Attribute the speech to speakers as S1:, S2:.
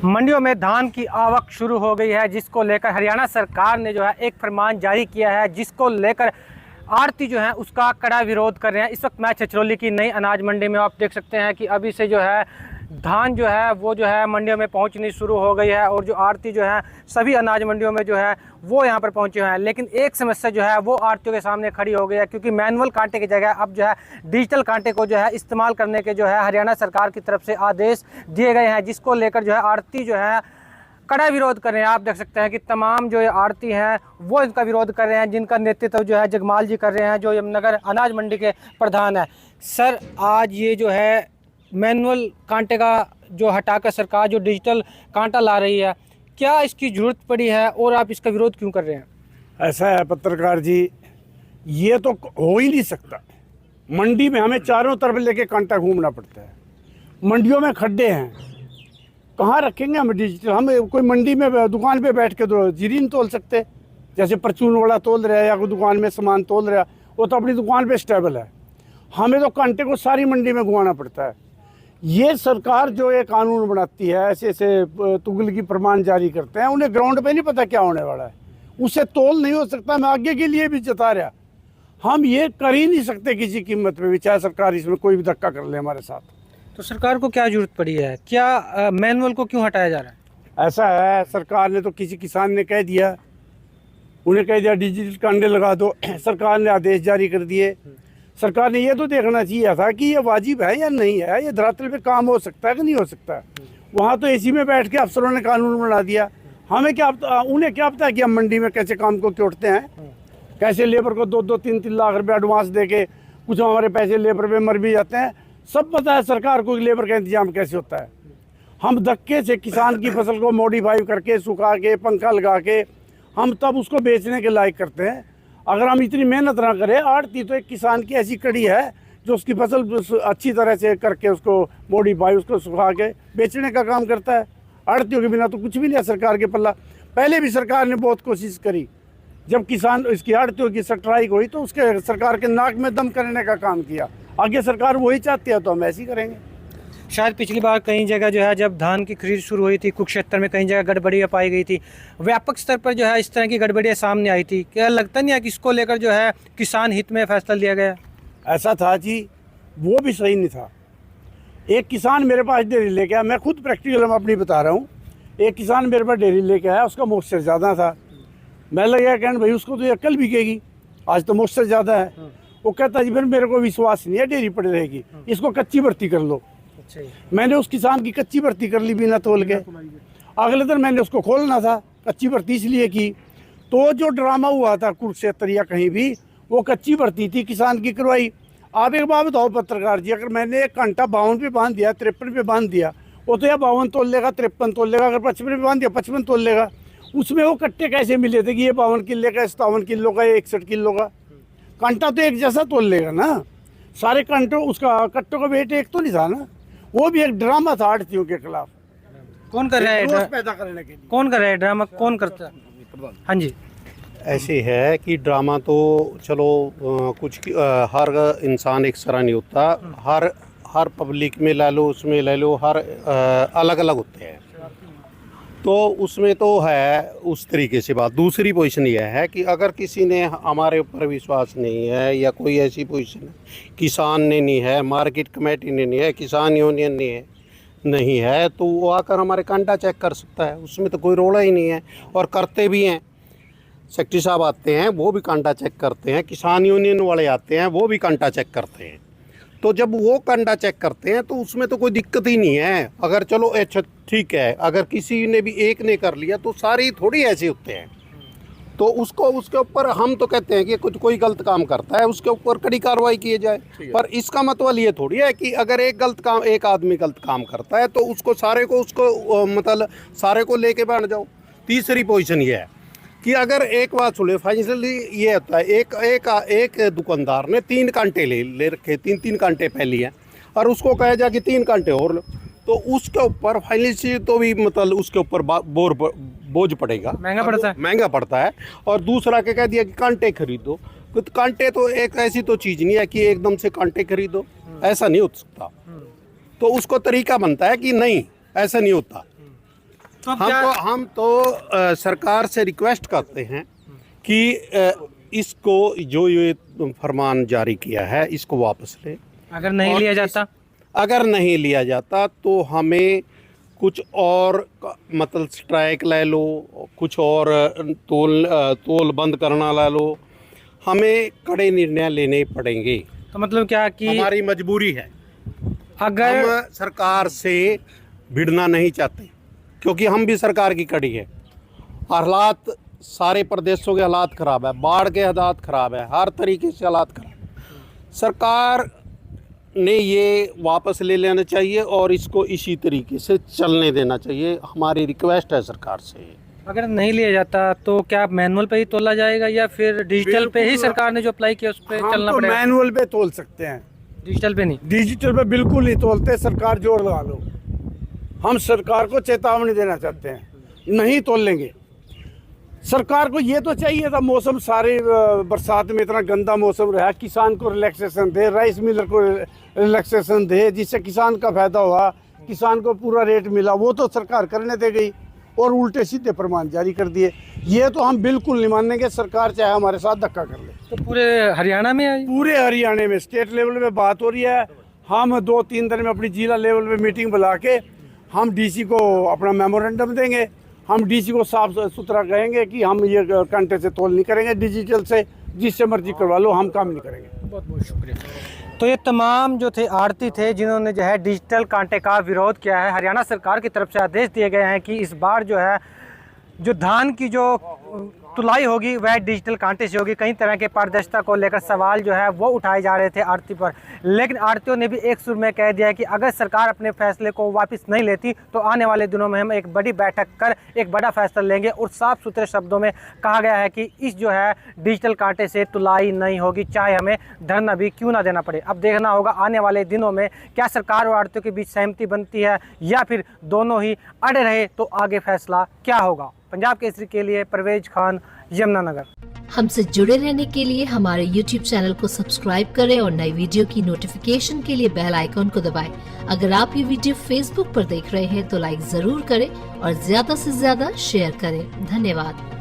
S1: मंडियों में धान की आवक शुरू हो गई है, जिसको लेकर हरियाणा सरकार ने जो है एक फरमान जारी किया है, जिसको लेकर आड़ती जो है उसका कड़ा विरोध कर रहे हैं। इस वक्त मैं छछरौली की नई अनाज मंडी में आप देख सकते हैं कि अभी से जो है धान जो है वो जो है मंडियों में पहुंचनी शुरू हो गई है और जो आड़ती जो है सभी अनाज मंडियों में जो है वो यहां पर पहुंचे हुए हैं। लेकिन एक समस्या जो है वो आड़तियों के सामने खड़ी हो गई है, क्योंकि मैनुअल कांटे की जगह अब जो है डिजिटल कांटे को जो है इस्तेमाल करने के जो है हरियाणा सरकार की तरफ से आदेश दिए गए हैं, जिसको लेकर जो है आड़ती जो है कड़ा विरोध कर रहे हैं। आप देख सकते हैं कि तमाम जो ये आड़ती हैं वो इनका विरोध कर रहे हैं, जिनका नेतृत्व जो है जगमाल जी कर रहे हैं, जो यमुनानगर अनाज मंडी के प्रधान है। सर, आज ये जो है मैनुअल कांटे का जो हटाकर सरकार जो डिजिटल कांटा ला रही है, क्या इसकी ज़रूरत पड़ी है और आप इसका विरोध क्यों कर रहे हैं?
S2: ऐसा है पत्रकार जी, ये तो हो ही नहीं सकता। मंडी में हमें चारों तरफ लेके कांटा घूमना पड़ता है। मंडियों में खड्डे हैं, कहाँ रखेंगे हम डिजिटल? हम कोई मंडी में दुकान पे बैठ के तो जीरी नहीं तोल सकते, जैसे परचून वाला तोल रहा है या कोई दुकान में सामान तोल रहा है, वो तो अपनी दुकान पे स्टेबल है। हमें तो कांटे को सारी मंडी में घुमाना पड़ता है। ये सरकार जो ये कानून बनाती है, ऐसे ऐसे तुगलकी फरमान जारी करते हैं, उन्हें ग्राउंड पे नहीं पता क्या होने वाला है। उससे तोल नहीं हो सकता। मैं आगे के लिए भी जता रहा, हम ये कर ही नहीं सकते किसी कीमत पे भी, चाहे सरकार इसमें कोई भी धक्का कर ले हमारे साथ।
S1: तो सरकार को क्या जरूरत पड़ी है? क्या मैनुअल को क्यों हटाया जा रहा है?
S2: ऐसा है, सरकार ने तो किसी किसान ने कह दिया, उन्हें कह दिया डिजिटल कांटे लगा दो। सरकार ने आदेश जारी कर दिए। सरकार ने ये तो देखना चाहिए था कि ये वाजिब है या नहीं है, ये धरातल पे काम हो सकता है कि नहीं हो सकता है। वहाँ तो एसी में बैठ के अफसरों ने कानून बना दिया। हमें क्या, उन्हें क्या पता है कि हम मंडी में कैसे काम को क्योटते हैं, कैसे लेबर को 2-3 लाख रुपये एडवांस दे के कुछ हमारे पैसे लेबर पे मर भी जाते हैं। सब पता है सरकार को कि लेबर का इंतजाम कैसे होता है। हम धक्के से किसान की फसल को मॉडिफाई करके, सुखा के, पंखा लगा के हम तब उसको बेचने के लायक करते हैं। अगर हम इतनी मेहनत ना करें, आड़ती तो एक किसान की ऐसी कड़ी है जो उसकी फसल अच्छी तरह से करके उसको मॉडिफाई, उसको सुखा के बेचने का काम करता है। आड़तियों के बिना तो कुछ भी नहीं है सरकार के पल्ला। पहले भी सरकार ने बहुत कोशिश करी, जब किसान इसकी आड़तियों की स्ट्राइक हुई तो उसके सरकार के नाक में दम करने का काम किया। आगे सरकार वही चाहती है तो हम ऐसे ही करेंगे।
S1: शायद पिछली बार कई जगह जो है जब धान की खरीद शुरू हुई थी, कुरुक्षेत्र में कई जगह गड़बड़ियाँ पाई गई थी, व्यापक स्तर पर जो है इस तरह की गड़बड़ियाँ सामने आई थी। क्या लगता नहीं है कि इसको लेकर जो है किसान हित में फैसला लिया गया?
S2: ऐसा था जी, वो भी सही नहीं था। एक किसान मेरे पास डेयरी लेके आया, मैं खुद प्रैक्टिकल में अपनी बता रहा हूँ। एक किसान मेरे पास डेयरी लेके आया, उसका मॉइस्चर ज़्यादा था। मैं लगा कहने भाई उसको तो ये कल बिकेगी, आज तो मॉइस्चर ज़्यादा है। वो कहता जी फिर मेरे को विश्वास नहीं है, डेयरी पड़ी रहेगी, इसको कच्ची भर्ती कर लो। मैंने उस किसान की कच्ची भर्ती कर ली बिना तोल के। अगले दिन मैंने उसको खोलना था, कच्ची भर्ती इसलिए की। तो जो ड्रामा हुआ था कुरुक्षेत्र या कहीं भी, वो कच्ची भर्ती थी, किसान की करवाई। आप एक बात बताओ पत्रकार जी, अगर मैंने एक घंटा 52 पे बांध दिया, 53 पे बांध दिया, वो तो या 52 तोल लेगा, 53 तोल लेगा। अगर 55 पे बांध दिया, 55 तोल लेगा। उसमें वो कट्टे कैसे मिले थे कि ये 52 किलो का, 57 किलो का, 61 किलो का? कांटा तो एक जैसा तोल लेगा ना। सारे कांटों, उसका कट्टों का वेट एक तो नहीं था ना। वो भी एक ड्रामा था आड़तियों के खिलाफ।
S1: कौन कर रहा है
S2: पैदा करने के लिए?
S1: कौन कर रहा है ड्रामा? कौन करता है? हाँ जी,
S3: ऐसे है कि ड्रामा तो चलो हर इंसान एक तरह नहीं होता। हर पब्लिक में ले लो, उसमें ले लो, हर अलग अलग होते हैं। तो उसमें तो है उस तरीके से बात। दूसरी पोजीशन यह है कि अगर किसी ने हमारे ऊपर विश्वास नहीं है या कोई ऐसी पोजीशन किसान ने नहीं है, मार्केट कमेटी ने नहीं है, किसान यूनियन ने नहीं है, तो वो आकर हमारे कांटा चेक कर सकता है। उसमें तो कोई रोड़ा ही नहीं है, और करते भी हैं। सेक्रेटरी साहब आते हैं, वो भी कांटा चेक करते हैं। किसान यूनियन वाले आते हैं, वो भी कांटा चेक करते हैं। तो जब वो कांटा चेक करते हैं तो उसमें तो कोई दिक्कत ही नहीं है। अगर चलो अच्छा ठीक है, अगर किसी ने भी एक ने कर लिया तो सारे थोड़ी ऐसे होते हैं। तो उसके ऊपर हम तो कहते हैं कि कोई गलत काम करता है उसके ऊपर कड़ी कार्रवाई की जाए। पर इसका मतलब ये थोड़ी है कि अगर एक आदमी गलत काम करता है तो उसको सारे को लेके बैठ जाओ। तीसरी पोजीशन ये है कि अगर एक बात सुने, फाइनली ये होता है, एक दुकानदार ने 3 कांटे ले रखे, 3 कांटे पहले हैं, और उसको कहा जाए कि 3 कांटे और लो, तो उसके ऊपर फाइनली तो भी उसके ऊपर बोझ पड़ेगा, महंगा पड़ता है। और दूसरा क्या कह दिया कि कांटे खरीदो। तो कांटे तो एक ऐसी तो चीज़ नहीं है कि एकदम से कांटे खरीदो, ऐसा नहीं हो सकता। तो उसको तरीका बनता है कि नहीं, ऐसा नहीं होता।
S1: तो अब
S3: हम तो सरकार से रिक्वेस्ट करते हैं कि इसको जो ये फरमान जारी किया है इसको वापस ले।
S1: अगर नहीं लिया जाता,
S3: अगर नहीं लिया जाता तो हमें कुछ और मतलब स्ट्राइक ले लो, कुछ और तोल बंद करना ले लो, हमें कड़े निर्णय लेने पड़ेंगे।
S1: तो मतलब क्या कि
S3: हमारी मजबूरी है,
S1: अगर
S3: हम सरकार से भिड़ना नहीं चाहते क्योंकि हम भी सरकार की कड़ी है। हालात सारे प्रदेशों के हालात ख़राब है, बाढ़ के हालात ख़राब है, हर तरीके से हालात ख़राब है। सरकार ने ये वापस ले लेना चाहिए और इसको इसी तरीके से चलने देना चाहिए। हमारी रिक्वेस्ट है सरकार से।
S1: अगर नहीं लिया जाता तो क्या मैनुअल पे ही तोला जाएगा या फिर डिजिटल पे ही सरकार ने जो अप्लाई किया उस पर चलना पड़ेगा?
S2: मैनुअल पे तोल सकते हैं,
S1: डिजिटल पे नहीं।
S2: डिजिटल पे बिल्कुल नहीं तोलते। सरकार जोर लगा लो, हम सरकार को चेतावनी देना चाहते हैं, नहीं तोल लेंगे। सरकार को ये तो चाहिए था मौसम सारे बरसात में इतना गंदा मौसम रहा, किसान को रिलैक्सेशन दे, राइस मिलर को रिलैक्सेशन दे, जिससे किसान का फायदा हुआ, किसान को पूरा रेट मिला। वो तो सरकार करने दे गई और उल्टे सीधे फरमान जारी कर दिए। ये तो हम बिल्कुल नहीं मानेंगे। सरकार चाहे हमारे साथ धक्का कर ले।
S1: तो पूरे हरियाणा में है?
S2: पूरे हरियाणा में स्टेट लेवल पे बात हो रही है। हम 2-3 दिन में अपनी जिला लेवल पे मीटिंग बुला के हम डीसी को अपना मेमोरेंडम देंगे। हम डीसी को साफ सुथरा कहेंगे कि हम ये कांटे से तोल नहीं करेंगे, डिजिटल से जिससे मर्जी करवा लो, हम काम नहीं करेंगे।
S1: बहुत बहुत शुक्रिया। तो ये तमाम जो थे आड़ती थे जिन्होंने जो है डिजिटल कांटे का विरोध किया है। हरियाणा सरकार की तरफ से आदेश दिए गए हैं कि इस बार जो है जो धान की जो तुलाई होगी वह डिजिटल कांटे से होगी। कई तरह के पारदर्शिता को लेकर सवाल जो है वो उठाए जा रहे थे आड़ती पर, लेकिन आड़तियों ने भी एक सुर में कह दिया है कि अगर सरकार अपने फैसले को वापस नहीं लेती तो आने वाले दिनों में हम एक बड़ी बैठक कर एक बड़ा फैसला लेंगे। और साफ सुथरे शब्दों में कहा गया है कि इस जो है डिजिटल कांटे से तुलाई नहीं होगी, चाहे हमें धरना भी क्यों ना देना पड़े। अब देखना होगा आने वाले दिनों में क्या सरकार और आड़तियों के बीच सहमति बनती है या फिर दोनों ही अड़े रहे तो आगे फैसला क्या होगा। पंजाब केसरी के लिए परवेज खान, यमुनानगर।
S4: हमसे जुड़े रहने के लिए हमारे YouTube चैनल को सब्सक्राइब करें और नई वीडियो की नोटिफिकेशन के लिए बेल आइकॉन को दबाएं। अगर आप ये वीडियो Facebook पर देख रहे हैं तो लाइक जरूर करें और ज्यादा से ज्यादा शेयर करें। धन्यवाद।